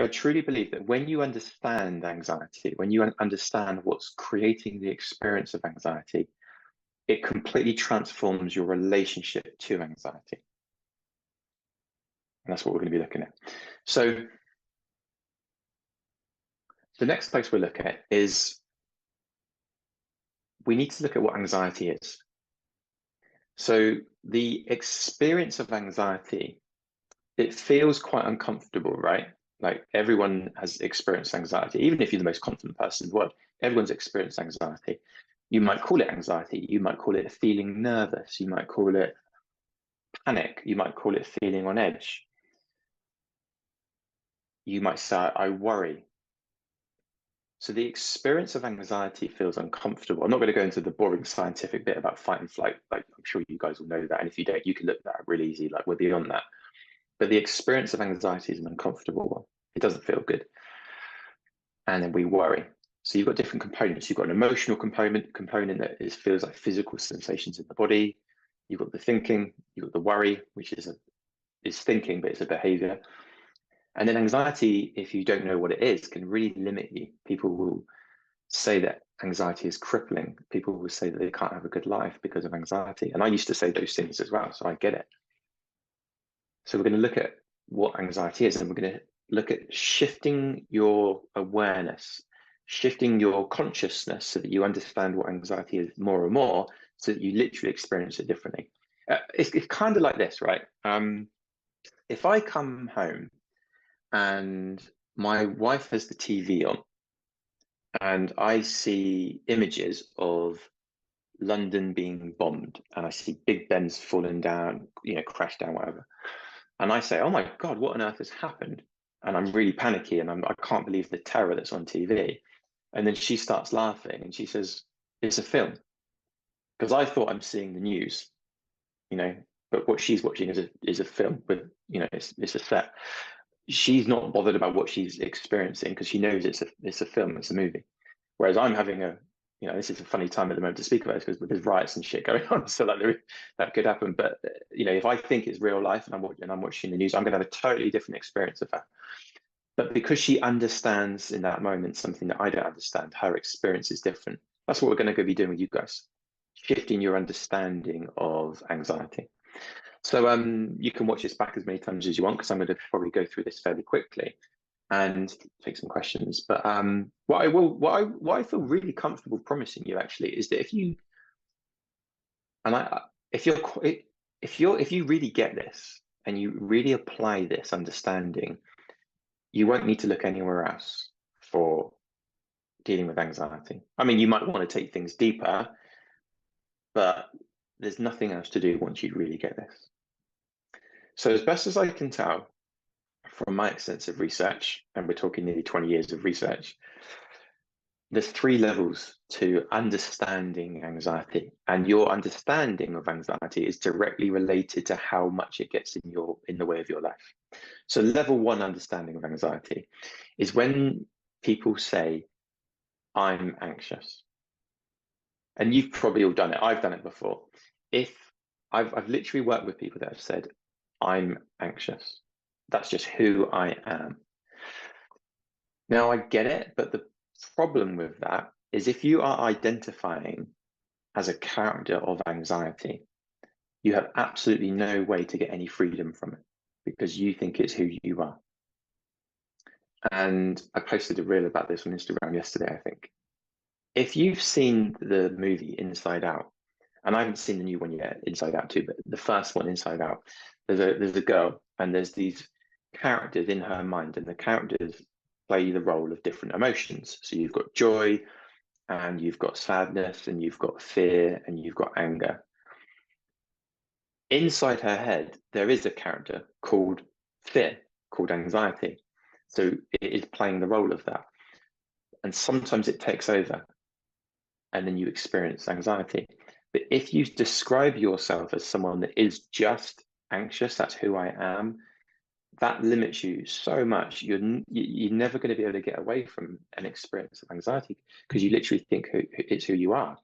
I truly believe that when you understand anxiety, when you understand what's creating the experience of anxiety, it completely transforms your relationship to anxiety. And that's what we're going to be looking at. So the next place we'll look at is we need to look at what anxiety is. So the experience of anxiety, it feels quite uncomfortable, right? Like everyone has experienced anxiety, even if you're the most confident person in the world, everyone's experienced anxiety. You might call it anxiety, you might call it feeling nervous, you might call it panic, you might call it feeling on edge. You might say, I worry. So the experience of anxiety feels uncomfortable. I'm not going to go into the boring scientific bit about fight and flight. Like I'm sure you guys will know that. And if you don't, you can look that up really easy. Like we're beyond that. But the experience of anxiety is an uncomfortable one. It doesn't feel good. And then we worry. So you've got different components. You've got an emotional component that feels like physical sensations in the body. You've got the thinking. You've got the worry, which is thinking, but it's a behavior. And then anxiety, if you don't know what it is, can really limit you. People will say that anxiety is crippling. People will say that they can't have a good life because of anxiety. And I used to say those things as well, so I get it. So we're going to look at what anxiety is, and we're going to look at shifting your awareness, shifting your consciousness so that you understand what anxiety is more and more, so that you literally experience it differently. It's kind of like this, right? If I come home and my wife has the TV on and I see images of London being bombed and I see Big Ben's fallen down, crash down, whatever. And I say, oh my God, what on earth has happened? And I'm really panicky and I can't believe the terror that's on TV. And then she starts laughing and she says, it's a film. Because I thought I'm seeing the news, but what she's watching is a film with, it's a set. She's not bothered about what she's experiencing because she knows it's a film, it's a movie. Whereas I'm having this is a funny time at the moment to speak about it because there's riots and shit going on, so that could happen. But if I think it's real life and I'm watching the news, I'm going to have a totally different experience of that. But because she understands in that moment something that I don't understand, her experience is different. That's what we're going to be doing with you guys, shifting your understanding of anxiety. So you can watch this back as many times as you want because I'm going to probably go through this fairly quickly and take some questions. But what I feel really comfortable promising you actually is that if you really get this and you really apply this understanding, you won't need to look anywhere else for dealing with anxiety. I mean, you might want to take things deeper, but there's nothing else to do once you really get this. So as best as I can tell from my extensive research, and we're talking nearly 20 years of research, there's 3 levels to understanding anxiety, and your understanding of anxiety is directly related to how much it gets in the way of your life. So level 1 understanding of anxiety is when people say, I'm anxious. And you've probably all done it. I've done it before. If I've literally worked with people that have said, I'm anxious. That's just who I am. Now I get it, but the problem with that is if you are identifying as a character of anxiety, you have absolutely no way to get any freedom from it because you think it's who you are. And I posted a reel about this on Instagram yesterday, I think. If you've seen the movie Inside Out, and I haven't seen the new one yet, Inside Out 2, but the first one, Inside Out, there's a girl and there's these characters in her mind, and the characters play the role of different emotions. So you've got joy, and you've got sadness, and you've got fear, and you've got anger. Inside her head, there is a character called fear, called anxiety. So it is playing the role of that. And sometimes it takes over, and then you experience anxiety. But if you describe yourself as someone that is just anxious, that's who I am, that limits you so much. You're never going to be able to get away from an experience of anxiety because you literally think it's who you are.